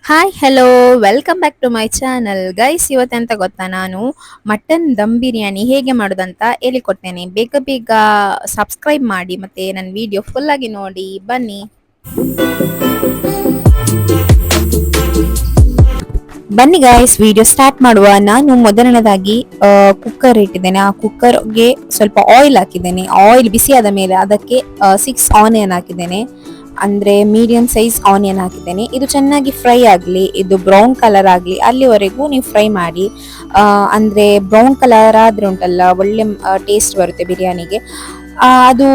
Hi hello welcome back to my channel guys. ಇವತ್ತೆಂತ ಗೊತ್ತಾ, ನಾನು ಮಟನ್ ದಮ್ ಬಿರಿಯಾನಿ ಹೇಗೆ ಮಾಡೋದಂತ ಹೇಳಿಕೊಡ್ತೇನೆ. ಬೇಗ ಬೇಗ ಸಬ್ಸ್ಕ್ರೈಬ್ ಮಾಡಿ ಮತ್ತೆ ನನ್ನ ವಿಡಿಯೋ ಫುಲ್ ಆಗಿ ನೋಡಿ ಬನ್ನಿ. ಬನ್ನಿ ಗೈಸ್, ವಿಡಿಯೋ ಸ್ಟಾರ್ಟ್ ಮಾಡುವ. ನಾನು ಮೊದಲನೇದಾಗಿ ಕುಕ್ಕರ್ ಇಟ್ಟಿದ್ದೇನೆ. ಆ ಕುಕ್ಕರ್ಗೆ ಸ್ವಲ್ಪ ಆಯಿಲ್ ಹಾಕಿದ್ದೇನೆ. ಆಯಿಲ್ ಬಿಸಿ ಆದ ಮೇಲೆ ಅದಕ್ಕೆ 6 ಆನಿಯನ್ ಹಾಕಿದ್ದೇನೆ. ಅಂದ್ರೆ ಮೀಡಿಯಂ ಸೈಜ್ ಆನಿಯನ್ ಹಾಕಿದ್ದೇನೆ. ಇದು ಚೆನ್ನಾಗಿ ಫ್ರೈ ಆಗಲಿ, ಇದು ಬ್ರೌನ್ ಕಲರ್ ಆಗಲಿ ಅಲ್ಲಿವರೆಗೂ ನೀವು ಫ್ರೈ ಮಾಡಿ. ಅಂದ್ರೆ ಬ್ರೌನ್ ಕಲರ್ ಆದ್ರೆ ಉಂಟಲ್ಲ, ಒಳ್ಳೆ ಟೇಸ್ಟ್ ಬರುತ್ತೆ ಬಿರಿಯಾನಿಗೆ. ಅದು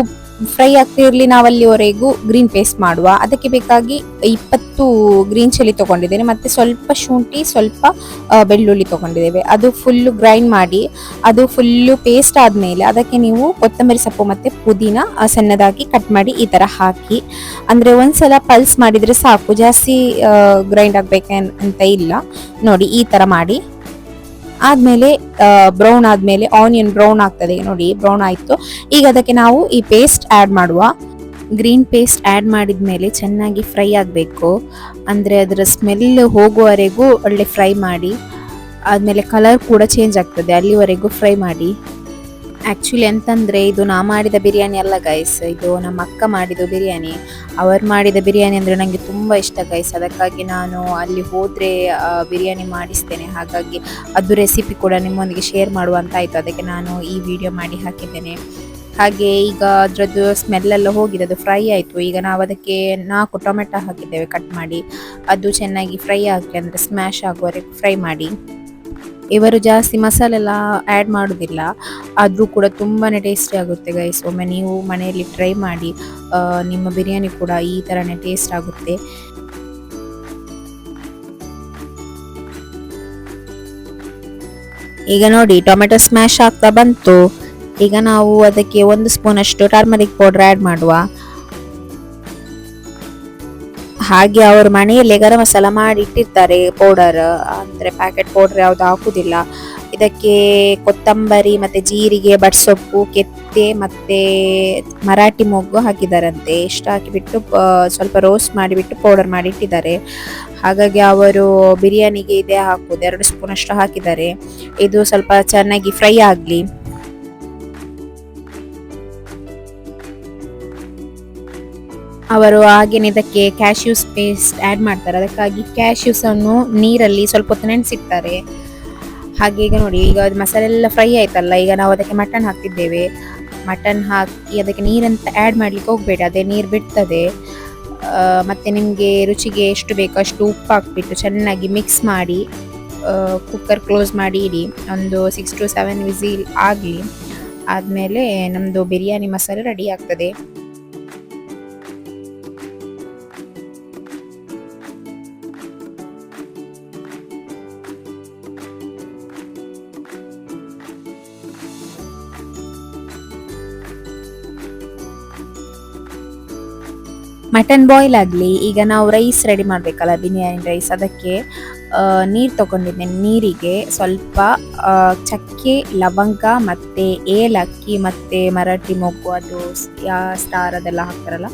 ಫ್ರೈ ಆಗ್ತಿರ್ಲಿ, ನಾವಲ್ಲಿವರೆಗೂ ಗ್ರೀನ್ ಪೇಸ್ಟ್ ಮಾಡುವ. ಅದಕ್ಕೆ ಬೇಕಾಗಿ 20 ಗ್ರೀನ್ ಚಿಲ್ಲಿ ತಗೊಂಡಿದ್ದೇನೆ, ಮತ್ತೆ ಸ್ವಲ್ಪ ಶುಂಠಿ, ಸ್ವಲ್ಪ ಬೆಳ್ಳುಳ್ಳಿ ತಗೊಂಡಿದ್ದೇವೆ. ಅದು ಫುಲ್ಲು ಗ್ರೈಂಡ್ ಮಾಡಿ, ಅದು ಫುಲ್ಲು ಪೇಸ್ಟ್ ಆದಮೇಲೆ ಅದಕ್ಕೆ ನೀವು ಕೊತ್ತಂಬರಿ ಸೊಪ್ಪು ಮತ್ತೆ ಪುದೀನ ಸಣ್ಣದಾಗಿ ಕಟ್ ಮಾಡಿ ಈ ಥರ ಹಾಕಿ. ಅಂದರೆ ಒಂದ್ಸಲ ಪಲ್ಸ್ ಮಾಡಿದರೆ ಸಾಕು, ಜಾಸ್ತಿ ಗ್ರೈಂಡ್ ಅಂತ ಇಲ್ಲ. ನೋಡಿ ಈ ಥರ ಮಾಡಿ ಆದ್ಮೇಲೆ ಬ್ರೌನ್ ಆದ್ಮೇಲೆ ಆನಿಯನ್ ಬ್ರೌನ್ ಆಗ್ತದೆ. ನೋಡಿ ಬ್ರೌನ್ ಆಯ್ತು. ಈಗ ಅದಕ್ಕೆ ನಾವು ಈ ಪೇಸ್ಟ್ ಆಡ್ ಮಾಡುವ. ಗ್ರೀನ್ ಪೇಸ್ಟ್ ಆಡ್ ಮಾಡಿದ್ಮೇಲೆ ಚೆನ್ನಾಗಿ ಫ್ರೈ ಆಗಬೇಕು. ಅಂದ್ರೆ ಅದರ ಸ್ಮೆಲ್ ಹೋಗುವವರೆಗೂ ಒಳ್ಳೆ ಫ್ರೈ ಮಾಡಿ. ಆದ್ಮೇಲೆ ಕಲರ್ ಕೂಡ ಚೇಂಜ್ ಆಗ್ತದೆ, ಅಲ್ಲಿವರೆಗೂ ಫ್ರೈ ಮಾಡಿ. ಆ್ಯಕ್ಚುಲಿ ಎಂತಂದರೆ ಇದು ನಾ ಮಾಡಿದ ಬಿರಿಯಾನಿ ಅಲ್ಲ ಗೈಸ್, ಇದು ನಮ್ಮ ಅಕ್ಕ ಮಾಡಿದ ಬಿರಿಯಾನಿ. ಅವರು ಮಾಡಿದ ಬಿರಿಯಾನಿ ಅಂದರೆ ನನಗೆ ತುಂಬ ಇಷ್ಟ ಗೈಸ್. ಅದಕ್ಕಾಗಿ ನಾನು ಅಲ್ಲಿ ಹೋದರೆ ಬಿರಿಯಾನಿ ಮಾಡಿಸ್ತೇನೆ. ಹಾಗಾಗಿ ಅದು ರೆಸಿಪಿ ಕೂಡ ನಿಮ್ಮೊಂದಿಗೆ ಶೇರ್ ಮಾಡುವಂತಾಯಿತು. ಅದಕ್ಕೆ ನಾನು ಈ ವಿಡಿಯೋ ಮಾಡಿ ಹಾಕಿದ್ದೇನೆ. ಹಾಗೆ ಈಗ ಅದರದ್ದು ಸ್ಮೆಲ್ಲೆಲ್ಲ ಹೋಗಿದೆ, ಅದು ಫ್ರೈ ಆಯಿತು. ಈಗ ನಾವು ಅದಕ್ಕೆ 4 ಟೊಮೆಟೊ ಹಾಕಿದ್ದೇವೆ ಕಟ್ ಮಾಡಿ. ಅದು ಚೆನ್ನಾಗಿ ಫ್ರೈ ಆಗಲಿ, ಅಂದರೆ ಸ್ಮ್ಯಾಶ್ ಆಗುವವರೆಗೂ ಫ್ರೈ ಮಾಡಿ. ಇವರು ಜಾಸ್ತಿ ಮಸಾಲೆ ಎಲ್ಲ ಆ್ಯಡ್ ಮಾಡೋದಿಲ್ಲ, ಆದರೂ ಕೂಡ ತುಂಬಾ ಟೇಸ್ಟಿ ಆಗುತ್ತೆ ಗೈಸ್. ಒಮ್ಮೆ ನೀವು ಮನೆಯಲ್ಲಿ ಟ್ರೈ ಮಾಡಿ, ನಿಮ್ಮ ಬಿರಿಯಾನಿ ಕೂಡ ಈ ಥರನೇ ಟೇಸ್ಟ್ ಆಗುತ್ತೆ. ಈಗ ನೋಡಿ ಟೊಮೆಟೊ ಸ್ಮ್ಯಾಶ್ ಆಗ್ತಾ ಬಂತು. ಈಗ ನಾವು ಅದಕ್ಕೆ 1 ಸ್ಪೂನ್ ಅಷ್ಟು ಟರ್ಮರಿಕ್ ಪೌಡರ್ ಆ್ಯಡ್ ಮಾಡುವ. ಹಾಗೆ ಅವರು ಮನೆಯಲ್ಲೇ ಗರಂ ಮಸಾಲ ಮಾಡಿ ಇಟ್ಟಿರ್ತಾರೆ ಪೌಡರ್, ಅಂದರೆ ಪ್ಯಾಕೆಟ್ ಪೌಡರ್ ಯಾವುದು ಹಾಕುವುದಿಲ್ಲ. ಇದಕ್ಕೆ ಕೊತ್ತಂಬರಿ ಮತ್ತು ಜೀರಿಗೆ, ಬಡ್ಸೊಪ್ಪು, ಕೆತ್ತೆ ಮತ್ತು ಮರಾಠಿ ಮೊಗ್ಗು ಹಾಕಿದ್ದಾರಂತೆ. ಇಷ್ಟು ಹಾಕಿಬಿಟ್ಟು ಸ್ವಲ್ಪ ರೋಸ್ಟ್ ಮಾಡಿಬಿಟ್ಟು ಪೌಡರ್ ಮಾಡಿ ಇಟ್ಟಿದ್ದಾರೆ. ಹಾಗಾಗಿ ಅವರು ಬಿರಿಯಾನಿಗೆ ಇದೇ ಹಾಕೋದು, 2 ಸ್ಪೂನ್ ಅಷ್ಟು ಹಾಕಿದ್ದಾರೆ. ಇದು ಸ್ವಲ್ಪ ಚೆನ್ನಾಗಿ ಫ್ರೈ ಆಗಲಿ. ಅವರು ಹಾಗೇನೆ ಇದಕ್ಕೆ ಕ್ಯಾಶ್ಯೂಸ್ ಪೇಸ್ಟ್ ಆ್ಯಡ್ ಮಾಡ್ತಾರೆ. ಅದಕ್ಕಾಗಿ ಕ್ಯಾಶ್ಯೂಸನ್ನು ನೀರಲ್ಲಿ ಸ್ವಲ್ಪ ಹೊತ್ತು ನೆನೆಸಿಡ್ತಾರೆ. ಹಾಗೆ ಈಗ ನೋಡಿ, ಈಗ ಅದು ಮಸಾಲೆ ಎಲ್ಲ ಫ್ರೈ ಆಯ್ತಲ್ಲ, ಈಗ ನಾವು ಅದಕ್ಕೆ ಮಟನ್ ಹಾಕ್ತಿದ್ದೇವೆ. ಮಟನ್ ಹಾಕಿ ಅದಕ್ಕೆ ನೀರಂತ ಆ್ಯಡ್ ಮಾಡಲಿಕ್ಕೆ ಹೋಗಬೇಡಿ, ಅದೇ ನೀರು ಬಿಡ್ತದೆ. ಮತ್ತು ನಿಮಗೆ ರುಚಿಗೆ ಎಷ್ಟು ಬೇಕೋ ಅಷ್ಟು ಉಪ್ಪು ಹಾಕ್ಬಿಟ್ಟು ಚೆನ್ನಾಗಿ ಮಿಕ್ಸ್ ಮಾಡಿ ಕುಕ್ಕರ್ ಕ್ಲೋಸ್ ಮಾಡಿ ಇಡಿ. ಒಂದು 6 to 7 ವಿಸಿಲ್ ಆಗಲಿ. ಆದಮೇಲೆ ನಮ್ಮದು ಬಿರಿಯಾನಿ ಮಸಾಲೆ ರೆಡಿ ಆಗ್ತದೆ. ಮಟನ್ ಬಾಯ್ಲ್ ಆಗಲಿ. ಈಗ ನಾವು ರೈಸ್ ರೆಡಿ ಮಾಡಬೇಕಲ್ಲ, ಬಿರಿಯಾನಿ ರೈಸ್. ಅದಕ್ಕೆ ನೀರು ತೊಗೊಂಡಿದ್ದೇನೆ. ನೀರಿಗೆ ಸ್ವಲ್ಪ ಚಕ್ಕೆ, ಲವಂಗ ಮತ್ತು ಏಲಕ್ಕಿ ಮತ್ತು ಮರಾಠಿ ಮೊಗ್ಗು, ಅದು ಸ್ಟಾರ್ ಅದೆಲ್ಲ ಹಾಕ್ತಾರಲ್ಲ,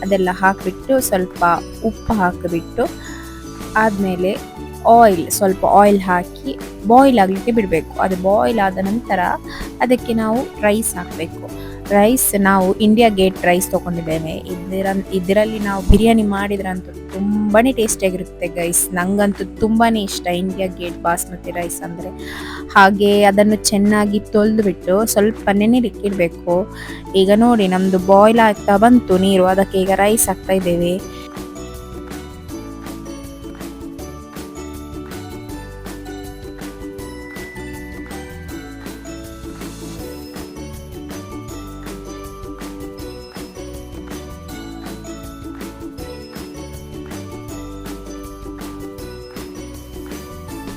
ಅದೆಲ್ಲ ಹಾಕಿಬಿಟ್ಟು ಸ್ವಲ್ಪ ಉಪ್ಪು ಹಾಕಿಬಿಟ್ಟು ಆದಮೇಲೆ ಸ್ವಲ್ಪ ಆಯಿಲ್ ಹಾಕಿ ಬಾಯ್ಲ್ ಆಗಲಿಕ್ಕೆ ಬಿಡಬೇಕು. ಅದು ಬಾಯ್ಲ್ ಆದ ನಂತರ ಅದಕ್ಕೆ ನಾವು ರೈಸ್ ಹಾಕಬೇಕು. ರೈಸ್ ನಾವು ಇಂಡಿಯಾ ಗೇಟ್ ರೈಸ್ ತೊಗೊಂಡಿದ್ದೇವೆ. ಇದರಲ್ಲಿ ನಾವು ಬಿರಿಯಾನಿ ಮಾಡಿದ್ರಂತೂ ತುಂಬಾ ಟೇಸ್ಟಿಯಾಗಿರುತ್ತೆ ಗೈಸ್. ನಂಗಂತೂ ತುಂಬಾ ಇಷ್ಟ ಇಂಡಿಯಾ ಗೇಟ್ ಬಾಸ್ಮತಿ ರೈಸ್ ಅಂದರೆ. ಹಾಗೆ ಅದನ್ನು ಚೆನ್ನಾಗಿ ತೊಳೆದುಬಿಟ್ಟು ಸ್ವಲ್ಪ ನೆನೆಲಿಕ್ಕೆ ಇಡಬೇಕು. ಈಗ ನೋಡಿ ನಮ್ಮದು ಬಾಯ್ಲ್ ಆಗ್ತಾ ಬಂತು ನೀರು, ಅದಕ್ಕೆ ಈಗ ರೈಸ್ ಹಾಕ್ತಾ ಇದ್ದೇವೆ.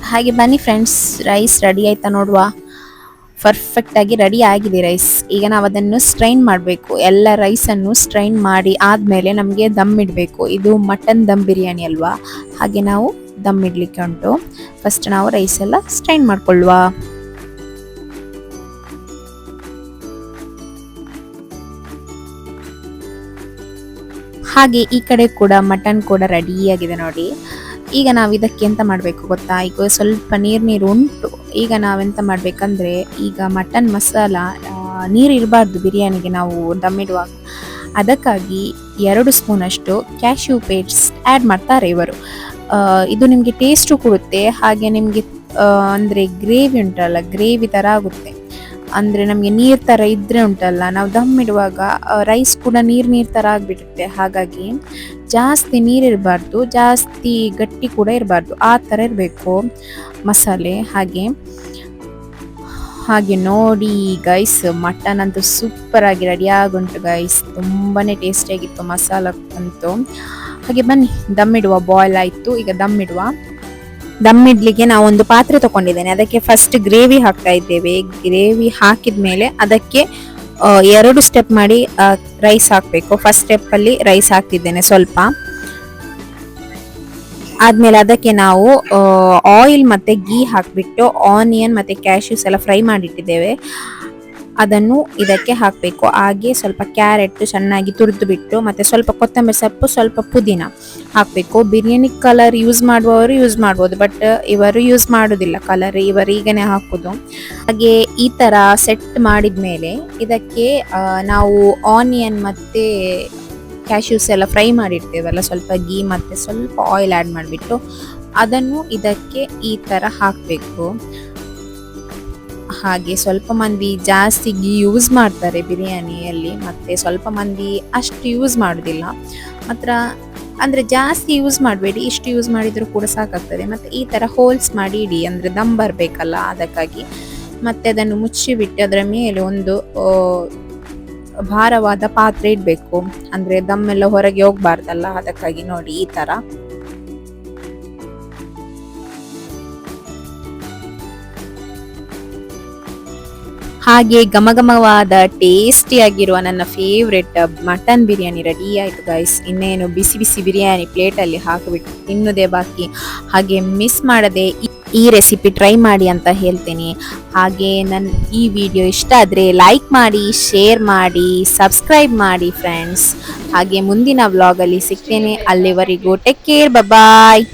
ಹಾಗೆ ಬನ್ನಿ ಫ್ರೆಂಡ್ಸ್, ರೈಸ್ ರೆಡಿ ಆಯ್ತಾ ನೋಡುವ. ಪರ್ಫೆಕ್ಟಾಗಿ ರೆಡಿ ಆಗಿದೆ ರೈಸ್. ಈಗ ನಾವು ಅದನ್ನು ಸ್ಟ್ರೈನ್ ಮಾಡಬೇಕು. ಎಲ್ಲ ರೈಸನ್ನು ಸ್ಟ್ರೈನ್ ಮಾಡಿ ಆದಮೇಲೆ ನಮಗೆ ದಮ್ ಇಡಬೇಕು. ಇದು ಮಟನ್ ದಮ್ ಬಿರಿಯಾನಿ ಅಲ್ವಾ, ಹಾಗೆ ನಾವು ದಮ್ ಇಡಲಿಕ್ಕೆ ಉಂಟು. ಫಸ್ಟ್ ನಾವು ರೈಸ್ ಎಲ್ಲ ಸ್ಟ್ರೈನ್ ಮಾಡ್ಕೊಳ್ಳುವ. ಹಾಗೆ ಈ ಕಡೆ ಕೂಡ ಮಟನ್ ಕೂಡ ರೆಡಿ ಆಗಿದೆ ನೋಡಿ. ಈಗ ನಾವು ಇದಕ್ಕೆ ಎಂತ ಮಾಡಬೇಕು ಗೊತ್ತಾ, ಈಗ ಸ್ವಲ್ಪ ನೀರು ಉಂಟು. ಈಗ ನಾವೆಂತ ಮಾಡಬೇಕಂದ್ರೆ, ಈಗ ಮಟನ್ ಮಸಾಲ ನೀರು ಇರಬಾರ್ದು ಬಿರಿಯಾನಿಗೆ ನಾವು ದಮ್ ಇಡುವಾಗ. ಅದಕ್ಕಾಗಿ 2 ಸ್ಪೂನಷ್ಟು ಕ್ಯಾಶ್ಯೂ ಪೇಸ್ಟ್ ಆ್ಯಡ್ ಮಾಡ್ತಾರೆ ಇವರು. ಇದು ನಿಮಗೆ ಟೇಸ್ಟು ಕೊಡುತ್ತೆ, ಹಾಗೆ ನಿಮಗೆ ಅಂದರೆ ಗ್ರೇವಿ ಉಂಟಲ್ಲ, ಗ್ರೇವಿ ಥರ ಆಗುತ್ತೆ. ಅಂದರೆ ನಮಗೆ ನೀರು ಥರ ಇದ್ದರೆ ಉಂಟಲ್ಲ, ನಾವು ದಮ್ ಇಡುವಾಗ ರೈಸ್ ಕೂಡ ನೀರು ಥರ ಆಗಿಬಿಡುತ್ತೆ. ಹಾಗಾಗಿ ಜಾಸ್ತಿ ನೀರು ಇರಬಾರ್ದು, ಜಾಸ್ತಿ ಗಟ್ಟಿ ಕೂಡ ಇರಬಾರ್ದು, ಆ ಥರ ಇರಬೇಕು ಮಸಾಲೆ. ಹಾಗೆ ನೋಡಿ ಗೈಸ್, ಮಟನ್ ಅಂತೂ ಸೂಪರ್ ಆಗಿ ರೆಡಿ ಆಗುಂಟು ಗೈಸ್. ತುಂಬಾ ಟೇಸ್ಟಿಯಾಗಿತ್ತು ಮಸಾಲ ಅಂತೂ. ಹಾಗೆ ಬನ್ನಿ ದಮ್ ಇಡುವ. ಬಾಯ್ಲ್ ಆಯಿತು, ಈಗ ದಮ್ ಇಡ್ಲಿಕ್ಕೆ ನಾವು ಒಂದು ಪಾತ್ರೆ ತಗೊಂಡಿದ್ದೇನೆ. ಅದಕ್ಕೆ ಫಸ್ಟ್ ಗ್ರೇವಿ ಹಾಕ್ತಾ ಇದ್ದೇವೆ. ಗ್ರೇವಿ ಹಾಕಿದ ಮೇಲೆ ಅದಕ್ಕೆ 2 ಸ್ಟೆಪ್ ಮಾಡಿ ರೈಸ್ ಹಾಕಬೇಕು. ಫಸ್ಟ್ ಸ್ಟೆಪ್ಪಲ್ಲಿ ರೈಸ್ ಹಾಕ್ತಿದ್ದೇನೆ ಸ್ವಲ್ಪ. ಆದ್ಮೇಲೆ ಅದಕ್ಕೆ ನಾವು ಆಯಿಲ್ ಮತ್ತೆ ಗೀ ಹಾಕಿಬಿಟ್ಟು ಆನಿಯನ್ ಮತ್ತೆ ಕ್ಯಾಶ್ಯೂಸ್ ಎಲ್ಲ ಫ್ರೈ ಮಾಡಿಟ್ಟಿದ್ದೇವೆ, ಅದನ್ನು ಇದಕ್ಕೆ ಹಾಕಬೇಕು. ಹಾಗೆ ಸ್ವಲ್ಪ ಕ್ಯಾರೆಟ್ ಚೆನ್ನಾಗಿ ತುರಿದು ಬಿಟ್ಟು, ಮತ್ತೆ ಸ್ವಲ್ಪ ಕೊತ್ತಂಬರಿ ಸೊಪ್ಪು, ಸ್ವಲ್ಪ ಪುದೀನ ಹಾಕಬೇಕು. ಬಿರಿಯಾನಿ ಕಲರ್ ಯೂಸ್ ಮಾಡುವವರು ಯೂಸ್ ಮಾಡ್ಬೋದು, ಬಟ್ ಇವರು ಯೂಸ್ ಮಾಡೋದಿಲ್ಲ ಕಲರ್, ಇವರು ಈಗನೇ ಹಾಕೋದು. ಹಾಗೆ ಈ ಥರ ಸೆಟ್ ಮಾಡಿದ ಮೇಲೆ ಇದಕ್ಕೆ ನಾವು ಆನಿಯನ್ ಮತ್ತೆ ಕ್ಯಾಶ್ಯೂಸ್ ಎಲ್ಲ ಫ್ರೈ ಮಾಡಿರ್ತೇವಲ್ಲ, ಸ್ವಲ್ಪ ಗೀ ಮತ್ತು ಸ್ವಲ್ಪ ಆಯಿಲ್ ಆ್ಯಡ್ ಮಾಡಿಬಿಟ್ಟು ಅದನ್ನು ಇದಕ್ಕೆ ಈ ಥರ ಹಾಕಬೇಕು. ಹಾಗೆ ಸ್ವಲ್ಪ ಮಂದಿ ಜಾಸ್ತಿ ಗೀ ಯೂಸ್ ಮಾಡ್ತಾರೆ ಬಿರಿಯಾನಿಯಲ್ಲಿ, ಮತ್ತು ಸ್ವಲ್ಪ ಮಂದಿ ಅಷ್ಟು ಯೂಸ್ ಮಾಡೋದಿಲ್ಲ. ಮಾತ್ರ ಅಂದರೆ ಜಾಸ್ತಿ ಯೂಸ್ ಮಾಡಬೇಡಿ, ಇಷ್ಟು ಯೂಸ್ ಮಾಡಿದರೂ ಕೂಡ ಸಾಕಾಗ್ತದೆ. ಮತ್ತು ಈ ಥರ ಹೋಲ್ಸ್ ಮಾಡಿ ಇಡಿ, ಅಂದರೆ ದಮ್ ಬರಬೇಕಲ್ಲ ಅದಕ್ಕಾಗಿ. ಮತ್ತು ಅದನ್ನು ಮುಚ್ಚಿಬಿಟ್ಟು ಅದರ ಮೇಲೆ ಒಂದು ಭಾರವಾದ ಪಾತ್ರೆ ಇಡಬೇಕು, ಅಂದರೆ ದಮ್ ಎಲ್ಲ ಹೊರಗೆ ಹೋಗಬಾರ್ದಲ್ಲ, ಅದಕ್ಕಾಗಿ ನೋಡಿ ಈ ಥರ. ಹಾಗೆ ಘಮಘಮವಾದ ಟೇಸ್ಟಿಯಾಗಿರುವ ನನ್ನ ಫೇವ್ರೆಟ್ ಮಟನ್ ಬಿರಿಯಾನಿ ರೆಡಿ ಆಯಿತು ಗೈಸ್. ಇನ್ನೇನು ಬಿಸಿ ಬಿಸಿ ಬಿರಿಯಾನಿ ಪ್ಲೇಟಲ್ಲಿ ಹಾಕಿಬಿಟ್ಟು ತಿನ್ನೋದೇ ಬಾಕಿ. ಹಾಗೆ ಮಿಸ್ ಮಾಡದೆ ಈ ರೆಸಿಪಿ ಟ್ರೈ ಮಾಡಿ ಅಂತ ಹೇಳ್ತೀನಿ. ಹಾಗೆ ನನ್ನ ಈ ವಿಡಿಯೋ ಇಷ್ಟ ಆದರೆ ಲೈಕ್ ಮಾಡಿ, ಶೇರ್ ಮಾಡಿ, ಸಬ್ಸ್ಕ್ರೈಬ್ ಮಾಡಿ ಫ್ರೆಂಡ್ಸ್. ಹಾಗೆ ಮುಂದಿನ ವ್ಲಾಗಲ್ಲಿ ಸಿಗ್ತೇನೆ. ಅಲ್ಲಿವರೆಗೂ ಟೇಕ್ ಕೇರ್, ಬಾಯ್.